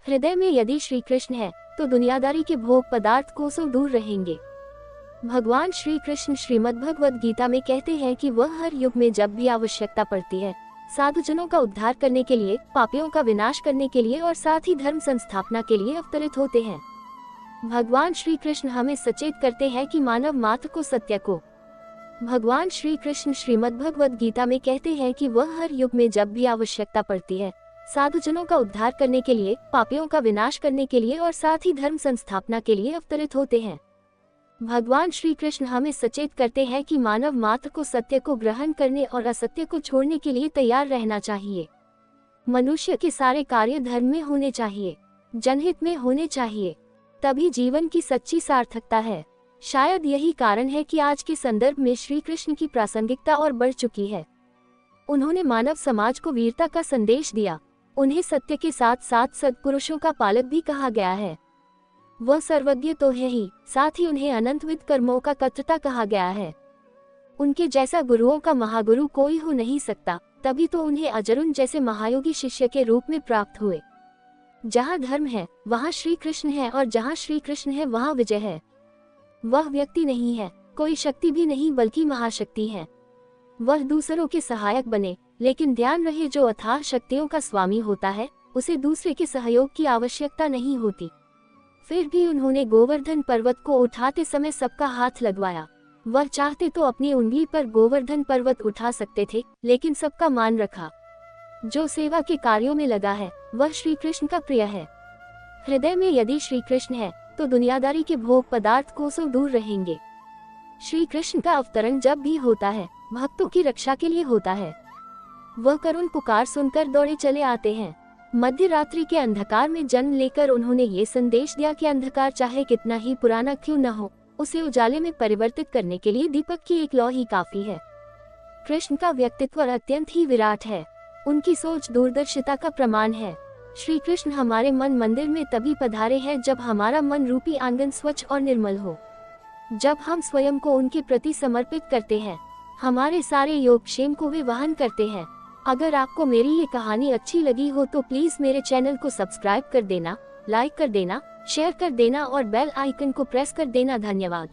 हृदय में यदि श्री कृष्ण है तो दुनियादारी के भोग पदार्थ कोसों दूर रहेंगे। भगवान श्री कृष्ण श्रीमद्भगवद गीता में कहते हैं कि वह हर युग में जब भी आवश्यकता पड़ती है साधुजनों का उद्धार करने के लिए, पापियों का विनाश करने के लिए और साथ ही धर्म संस्थापना के लिए अवतरित होते हैं। भगवान श्री कृष्ण हमें सचेत करते हैं कि मानव मात्र को सत्य को। भगवान श्री कृष्ण श्रीमद्भगवद गीता में कहते हैं कि वह हर युग में जब भी आवश्यकता पड़ती है साधुजनों का उद्धार करने के लिए, पापियों का विनाश करने के लिए और साथ ही धर्म संस्थापना के लिए अवतरित होते हैं। भगवान श्री कृष्ण हमें सचेत करते हैं कि मानव मात्र को सत्य को ग्रहण करने और असत्य को छोड़ने के लिए तैयार रहना चाहिए। मनुष्य के सारे कार्य धर्म में होने चाहिए, जनहित में होने चाहिए, तभी जीवन की सच्ची सार्थकता है। शायद यही कारण है कि आज के संदर्भ में श्री कृष्ण की प्रासंगिकता और बढ़ चुकी है। उन्होंने मानव समाज को वीरता का संदेश दिया। उन्हें सत्य के साथ साथ सद्पुरुषों का पालक भी कहा गया है। वह सर्वज्ञ तो है ही, साथ ही उन्हें अनंतविद कर्मों का कर्ता कहा गया है। उनके जैसा गुरुओं का महागुरु कोई हो नहीं सकता, तभी तो उन्हें अजरुन जैसे महायोगी शिष्य के रूप में प्राप्त हुए। जहाँ धर्म है वहाँ श्री कृष्ण है और जहाँ श्री कृष्ण है वहाँ विजय है। वह व्यक्ति नहीं है, कोई शक्ति भी नहीं, बल्कि महाशक्ति है। वह दूसरों के सहायक बने, लेकिन ध्यान रहे जो अथाह शक्तियों का स्वामी होता है उसे दूसरे के सहयोग की आवश्यकता नहीं होती। फिर भी उन्होंने गोवर्धन पर्वत को उठाते समय सबका हाथ लगवाया। वह चाहते तो अपनी उंगली पर गोवर्धन पर्वत उठा सकते थे, लेकिन सबका मान रखा। जो सेवा के कार्यों में लगा है वह श्री कृष्ण का प्रिय है। हृदय में यदि श्री कृष्ण है तो दुनियादारी के भोग पदार्थ कोसों दूर रहेंगे। श्री कृष्ण का अवतरण जब भी होता है भक्तों की रक्षा के लिए होता है। वह करुण पुकार सुनकर दौड़े चले आते हैं। मध्य रात्रि के अंधकार में जन्म लेकर उन्होंने ये संदेश दिया कि अंधकार चाहे कितना ही पुराना क्यों न हो, उसे उजाले में परिवर्तित करने के लिए दीपक की एक लौ ही काफी है। कृष्ण का व्यक्तित्व अत्यंत ही विराट है। उनकी सोच दूरदर्शिता का प्रमाण है। श्री कृष्ण हमारे मन मंदिर में तभी पधारे हैं जब हमारा मन रूपी आंगन स्वच्छ और निर्मल हो। जब हम स्वयं को उनके प्रति समर्पित करते हैं, हमारे सारे योगक्षेम को वे वहन करते हैं। अगर आपको मेरी ये कहानी अच्छी लगी हो तो प्लीज मेरे चैनल को सब्सक्राइब कर देना, लाइक कर देना, शेयर कर देना और बेल आइकन को प्रेस कर देना। धन्यवाद।